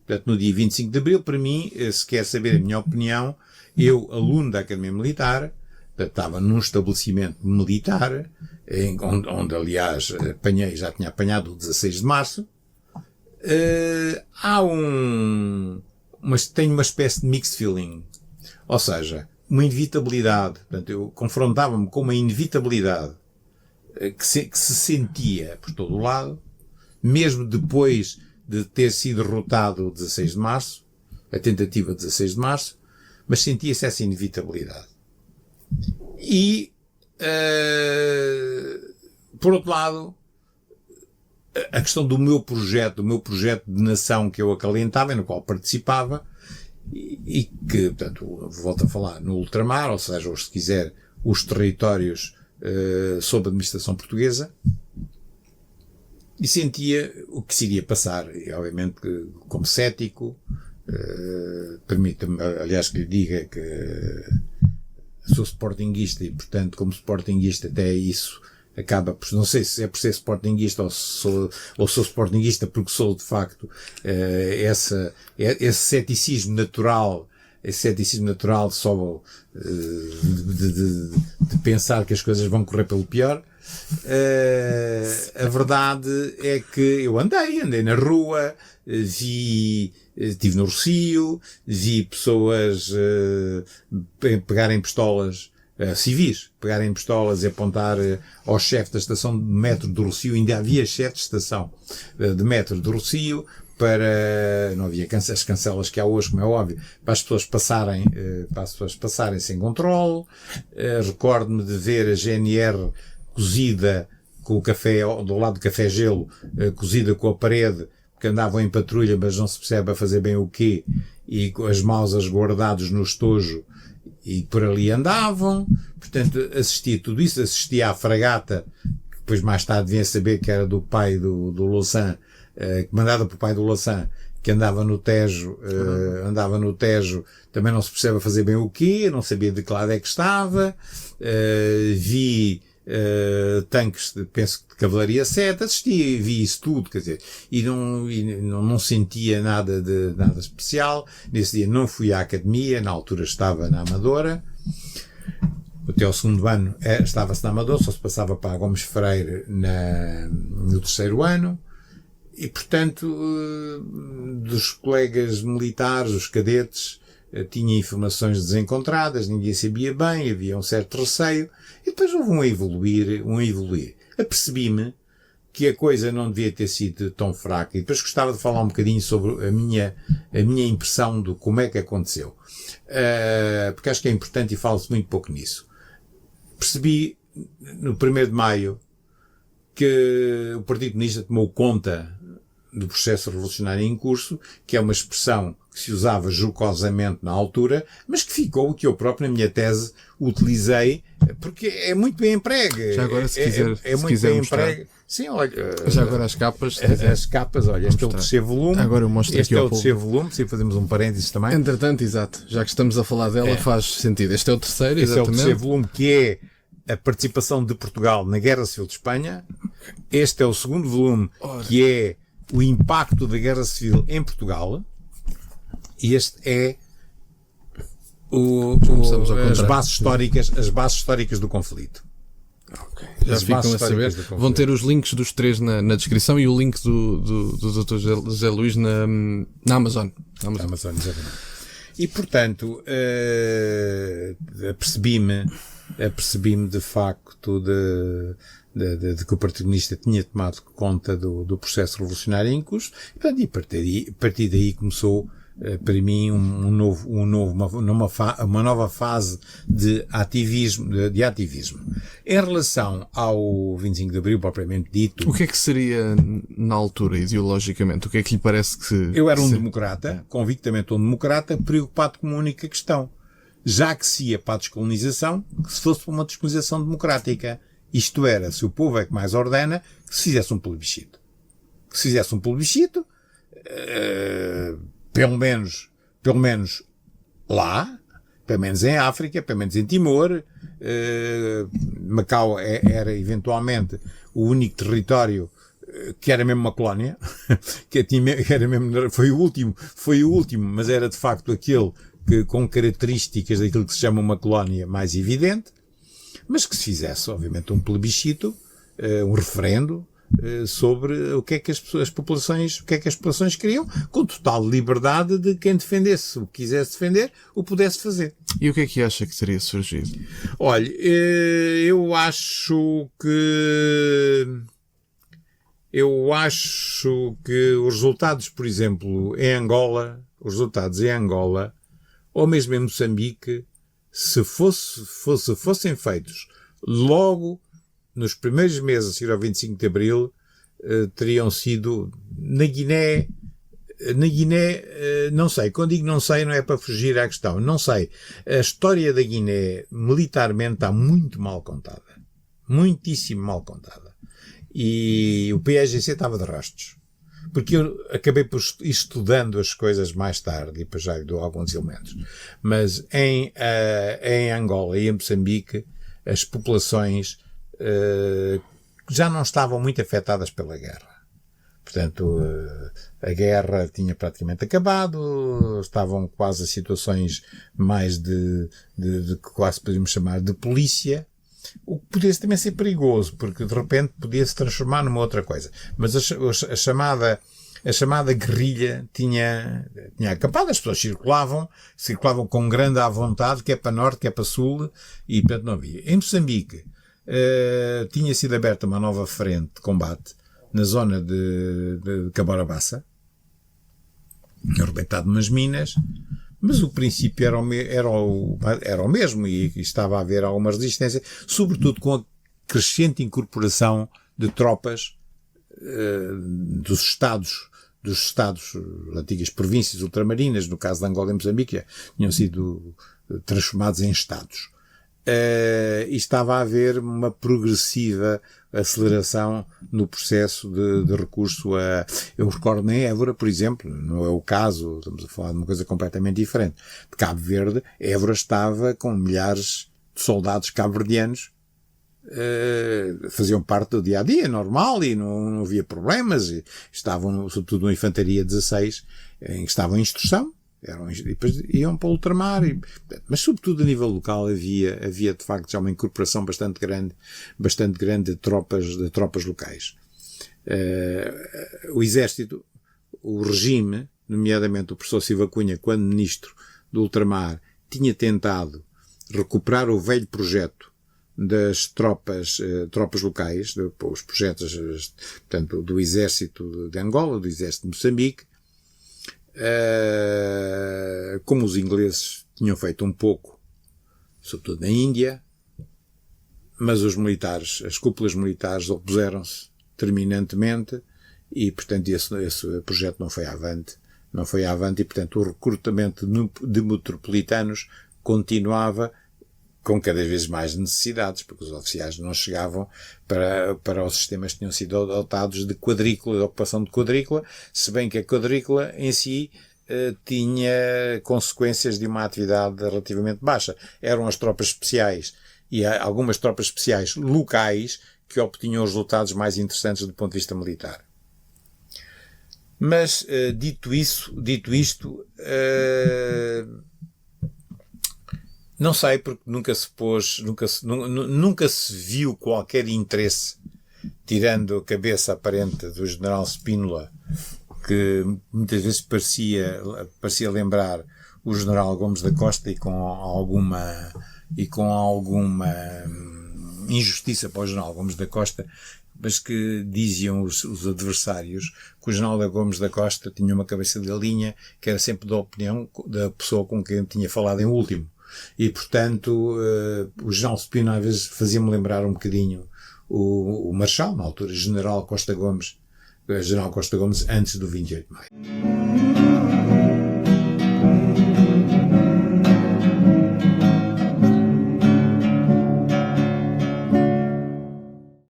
Portanto, no dia 25 de Abril, para mim, se quer saber a minha opinião, eu, aluno da Academia Militar, estava num estabelecimento militar, onde aliás, já tinha apanhado o 16 de Março, tenho uma espécie de mixed feeling. Ou seja, uma inevitabilidade. Portanto, eu confrontava-me com uma inevitabilidade que se sentia por todo o lado, mesmo depois de ter sido derrotado o 16 de Março, a tentativa de 16 de Março, mas sentia-se essa inevitabilidade. E, por outro lado, a questão do meu projeto de nação que eu acalentava e no qual participava, e que, portanto, volto a falar no ultramar, ou seja, ou se quiser, os territórios sob administração portuguesa, e sentia o que se iria passar, e obviamente como cético, permita-me, aliás, que lhe diga que sou sportinguista e, portanto, como sportinguista até isso acaba por, não sei se é por ser sportinguista ou sou sportinguista porque sou de facto esse ceticismo natural só de pensar que as coisas vão correr pelo pior. A verdade é que eu andei na rua, estive no Rossio, vi pessoas pegarem pistolas, civis, pegarem pistolas e apontar ao chefe da estação de metro do Rossio. Ainda havia chefe de estação de metro do Rossio, não havia as cancelas que há hoje, como é óbvio, para as pessoas passarem sem controle. Recordo-me de ver a GNR cozida com o café, do lado do café gelo, cozida com a parede, que andavam em patrulha, mas não se percebe a fazer bem o quê, e com as mausas guardados no estojo, e por ali andavam. Portanto, assisti a tudo isso, assisti à fragata, que depois mais tarde vinha saber que era do pai do Louçã, comandada pelo pai do Louçã, que andava no Tejo, também não se percebe a fazer bem o quê, não sabia de que lado é que estava. Vi tanques, penso que de cavalaria 7, assisti, vi isso tudo, quer dizer, e não sentia nada especial. Nesse dia não fui à academia, na altura estava na Amadora, até ao segundo ano estava-se na Amadora, só se passava para a Gomes Freire no terceiro ano. E, portanto, dos colegas militares, os cadetes, tinha informações desencontradas, ninguém sabia bem, havia um certo receio, e depois houve um evoluir. Apercebi-me que a coisa não devia ter sido tão fraca, e depois gostava de falar um bocadinho sobre a minha impressão de como é que aconteceu. Porque acho que é importante e falo-se muito pouco nisso. Percebi, no 1º de Maio, que o Partido Comunista tomou conta do processo revolucionário em curso, que é uma expressão que se usava jocosamente na altura, mas que ficou, que eu próprio na minha tese utilizei, porque é muito bem emprego. Já agora, se quiser, é muito bem emprego. Sim, olha. Já agora as capas. As capas, olha, este é o terceiro volume. Agora eu mostro este aqui é o terceiro volume, se fazemos um parênteses também. Entretanto, exato. Já que estamos a falar dela, faz sentido. Este é o terceiro, exatamente. Este é o terceiro volume, que é a participação de Portugal na Guerra Civil de Espanha. Este é o segundo volume, que é o impacto da Guerra Civil em Portugal. E este é as bases históricas do conflito. Okay. Já ficam a saber. Vão ter os links dos três na descrição e o link do Dr. José Luís na Amazon. Amazon, exatamente. E, portanto, apercebi-me de facto de que o Partido Comunista tinha tomado conta do processo revolucionário em curso, e a partir daí começou para mim uma nova fase de ativismo. Em relação ao 25 de Abril, propriamente dito... O que é que seria, na altura, ideologicamente? O que é que lhe parece que... Eu era democrata, convictamente um democrata, preocupado com uma única questão. Já que se ia para a descolonização, que se fosse para uma descolonização democrática. Isto era, se o povo é que mais ordena, que se fizesse um plebiscito. Que se fizesse um plebiscito, pelo menos lá, pelo menos em África, pelo menos em Timor. Macau era eventualmente o único território que era mesmo uma colónia, era mesmo, foi o último, mas era de facto aquele que, com características daquilo que se chama uma colónia mais evidente, mas que se fizesse, obviamente, um plebiscito, um referendo, sobre o que é que as populações queriam, com total liberdade de quem defendesse, o que quisesse defender, o pudesse fazer. E o que é que acha que teria surgido? Olha, eu acho que os resultados, por exemplo, em Angola, ou mesmo em Moçambique, se fossem feitos logo nos primeiros meses a seguir ao 25 de Abril, teriam sido na Guiné, não sei. Quando digo não sei, não é para fugir à questão. Não sei. A história da Guiné, militarmente, está muito mal contada. Muitíssimo mal contada. E o PAIGC estava de rastos. Porque eu acabei por ir estudando as coisas mais tarde, e depois já dou alguns elementos. Mas em Angola e em Moçambique, as populações já não estavam muito afetadas pela guerra. Portanto, a guerra tinha praticamente acabado, estavam quase a situações mais de quase podemos chamar de polícia, o que podia também ser perigoso, porque de repente podia se transformar numa outra coisa. Mas a chamada guerrilha tinha acabado, as pessoas circulavam com grande à vontade, quer para norte, quer para sul, e portanto não havia. Em Moçambique, tinha sido aberta uma nova frente de combate na zona de Cabora-Bassa, arrebentado umas minas, mas o princípio era o mesmo e estava a haver alguma resistência, sobretudo com a crescente incorporação de tropas dos estados, antigas províncias ultramarinas, no caso de Angola e Moçambique, tinham sido transformados em estados. E estava a haver uma progressiva aceleração no processo de recurso eu recordo em Évora, por exemplo, não é o caso, estamos a falar de uma coisa completamente diferente. De Cabo Verde, Évora estava com milhares de soldados cabo-verdianos, faziam parte do dia-a-dia normal e não havia problemas, e estavam, sobretudo na Infantaria 16, em que estavam em instrução. E depois iam para o ultramar, mas sobretudo a nível local havia de facto já uma incorporação bastante grande de tropas locais. O exército, o regime, nomeadamente o professor Silva Cunha, quando ministro do ultramar, tinha tentado recuperar o velho projeto das tropas locais, os projetos, portanto, do exército de Angola, do exército de Moçambique, como os ingleses tinham feito um pouco, sobretudo na Índia, mas os militares, as cúpulas militares opuseram-se terminantemente e, portanto, esse projeto não foi avante e, portanto, o recrutamento de metropolitanos continuava com cada vez mais necessidades, porque os oficiais não chegavam para os sistemas que tinham sido adotados de quadrícula, de ocupação de quadrícula, se bem que a quadrícula em si tinha consequências de uma atividade relativamente baixa. Eram as tropas especiais e algumas tropas especiais locais que obtinham os resultados mais interessantes do ponto de vista militar. Mas, dito isto, não sei, porque nunca se viu qualquer interesse, tirando a cabeça aparente do general Spínola, que muitas vezes parecia lembrar o general Gomes da Costa e com alguma injustiça para o general Gomes da Costa, mas que diziam os adversários que o general Gomes da Costa tinha uma cabeça de linha que era sempre da opinião da pessoa com quem tinha falado em último. E, portanto, o general Spínola às vezes fazia-me lembrar um bocadinho o Marechal, na altura, General Costa Gomes, antes do 28 de maio.